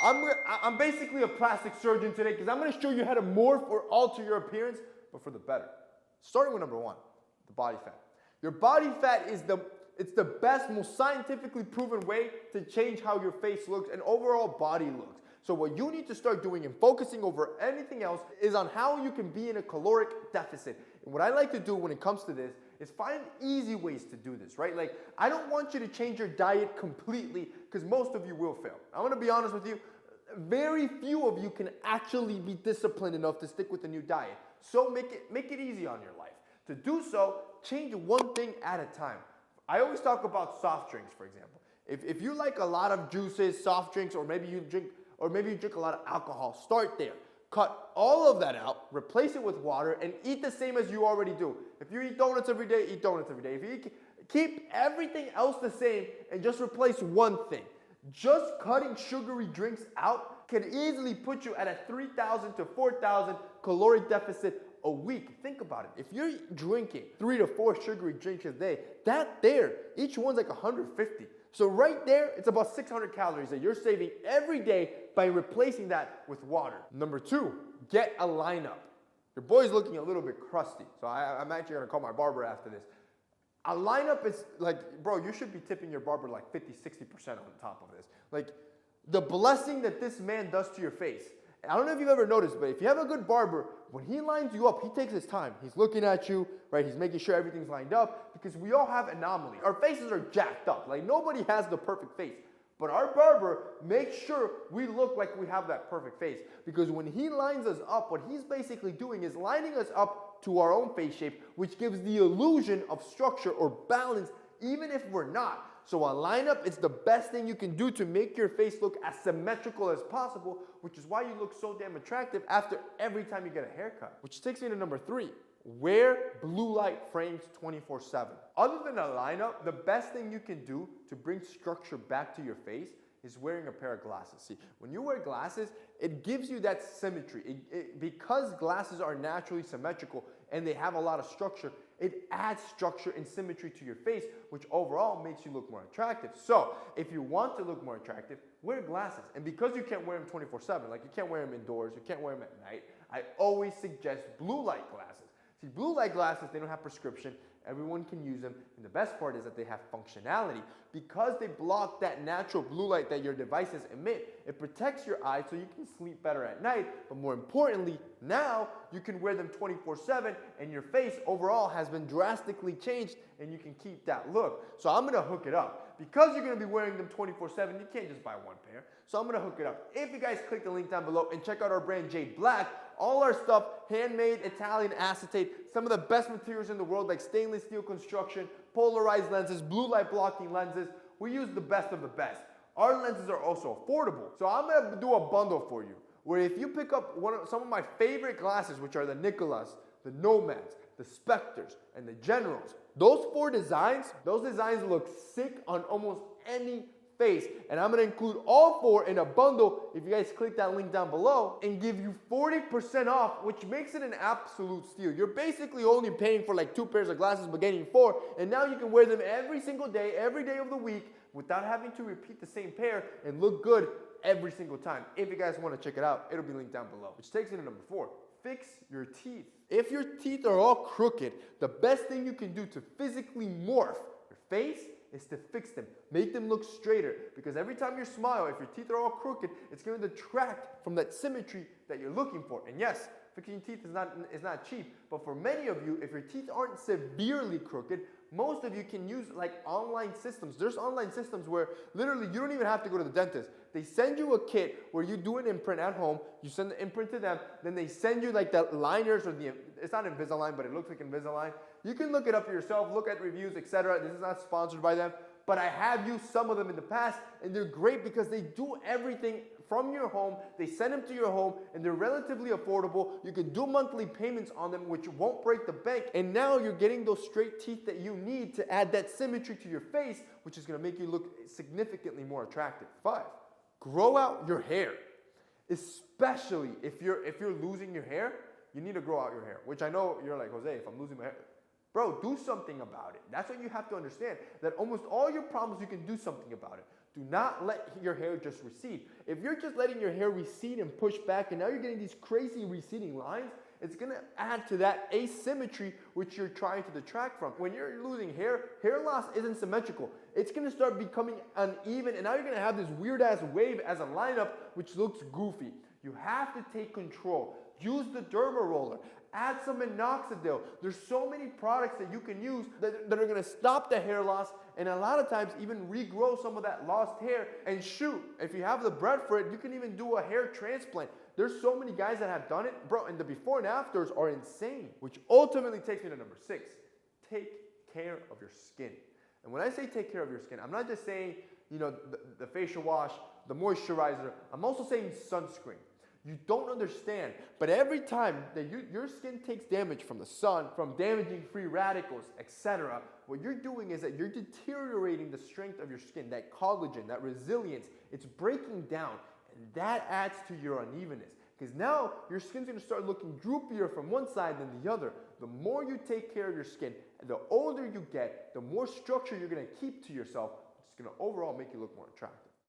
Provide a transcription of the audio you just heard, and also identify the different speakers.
Speaker 1: I'm basically a plastic surgeon today because I'm going to show you how to morph or alter your appearance, but for the better. Starting with number one, the body fat. Your body fat is the best, most scientifically proven way to change how your face looks and overall body looks. So what you need to start doing and focusing over anything else is on how you can be in a caloric deficit. And what I like to do when it comes to this is find easy ways to do this, right? Like, I don't want you to change your diet completely because most of you will fail. I'm going to be honest with you. Very few of you can actually be disciplined enough to stick with the new diet. So make it easy on your life. To do so, change one thing at a time. I always talk about soft drinks, for example. If you like a lot of juices, soft drinks, or maybe you drink a lot of alcohol, start there. Cut all of that out, replace it with water, and eat the same as you already do. If you eat donuts every day, eat donuts every day. If you keep everything else the same and just replace one thing. Just cutting sugary drinks out can easily put you at a 3,000 to 4,000 caloric deficit a week. Think about it. If you're drinking 3 to 4 sugary drinks a day, each one's like 150. So right there, it's about 600 calories that you're saving every day by replacing that with water. Number two, get a lineup. Your boy's looking a little bit crusty, so I'm actually gonna call my barber after this. A lineup is like, bro, you should be tipping your barber like 50, 60% on top of this. Like, the blessing that this man does to your face. I don't know if you've ever noticed, but if you have a good barber, when he lines you up, he takes his time. He's looking at you, right? He's making sure everything's lined up because we all have anomalies. Our faces are jacked up. Like, nobody has the perfect face. But our barber makes sure we look like we have that perfect face. Because when he lines us up, what he's basically doing is lining us up to our own face shape, which gives the illusion of structure or balance, even if we're not. So a lineup is the best thing you can do to make your face look as symmetrical as possible, which is why you look so damn attractive after every time you get a haircut. Which takes me to number three. Wear blue light frames 24/7. Other than a lineup, the best thing you can do to bring structure back to your face is wearing a pair of glasses. See, when you wear glasses, it gives you that symmetry. Because glasses are naturally symmetrical and they have a lot of structure, it adds structure and symmetry to your face, which overall makes you look more attractive. So, if you want to look more attractive, wear glasses. And because you can't wear them 24/7, like you can't wear them indoors, you can't wear them at night, I always suggest blue light glasses. See, blue light glasses, they don't have prescription. Everyone can use them. And the best part is that they have functionality. Because they block that natural blue light that your devices emit, it protects your eyes so you can sleep better at night. But more importantly, now you can wear them 24/7 and your face overall has been drastically changed and you can keep that look. So I'm going to hook it up. Because you're going to be wearing them 24/7, you can't just buy one pair. So I'm going to hook it up. If you guys click the link down below and check out our brand Jade Black, all our stuff, handmade Italian acetate, some of the best materials in the world like stainless steel construction, polarized lenses, blue light blocking lenses. We use the best of the best. Our lenses are also affordable. So I'm going to do a bundle for you where if you pick up some of my favorite glasses, which are the Nicolas, the Nomads, the Spectres, and the Generals, those designs look sick on almost any face. And I'm going to include all 4 in a bundle if you guys click that link down below and give you 40% off, which makes it an absolute steal. You're basically only paying for like 2 pairs of glasses but getting 4, and now you can wear them every single day, every day of the week without having to repeat the same pair and look good every single time. If you guys want to check it out, it'll be linked down below. Which takes me to number 4. Fix your teeth. If your teeth are all crooked, the best thing you can do to physically morph your face is to fix them. Make them look straighter. Because every time you smile, if your teeth are all crooked, it's going to detract from that symmetry that you're looking for. And yes, fixing teeth is not cheap. But for many of you, if your teeth aren't severely crooked, most of you can use like online systems. There's online systems where literally you don't even have to go to the dentist. They send you a kit where you do an imprint at home. You send the imprint to them. Then they send you like the liners or it's not Invisalign, but it looks like Invisalign. You can look it up yourself, look at reviews, etc. This is not sponsored by them, but I have used some of them in the past, and they're great because they do everything from your home. They send them to your home, and they're relatively affordable. You can do monthly payments on them, which won't break the bank, and now you're getting those straight teeth that you need to add that symmetry to your face, which is going to make you look significantly more attractive. 5, grow out your hair. Especially if you're losing your hair, you need to grow out your hair, which I know you're like, Jose, if I'm losing my hair, bro, do something about it. That's what you have to understand, that almost all your problems, you can do something about it. Do not let your hair just recede. If you're just letting your hair recede and push back, and now you're getting these crazy receding lines, it's gonna add to that asymmetry which you're trying to detract from. When you're losing hair, hair loss isn't symmetrical. It's gonna start becoming uneven, and now you're gonna have this weird ass wave as a lineup which looks goofy. You have to take control. Use the derma roller. Add some minoxidil. There's so many products that you can use that are gonna stop the hair loss, and a lot of times even regrow some of that lost hair. And shoot, if you have the bread for it, you can even do a hair transplant. There's so many guys that have done it, bro, and the before and afters are insane. Which ultimately takes me to number 6. Take care of your skin. And when I say take care of your skin, I'm not just saying, you know, the facial wash, the moisturizer. I'm also saying sunscreen. You don't understand, but every time that your skin takes damage from the sun, from damaging free radicals, etc., what you're doing is that you're deteriorating the strength of your skin, that collagen, that resilience. It's breaking down, and that adds to your unevenness. Because now your skin's gonna start looking droopier from one side than the other. The more you take care of your skin, the older you get, the more structure you're gonna keep to yourself, which is gonna overall make you look more attractive.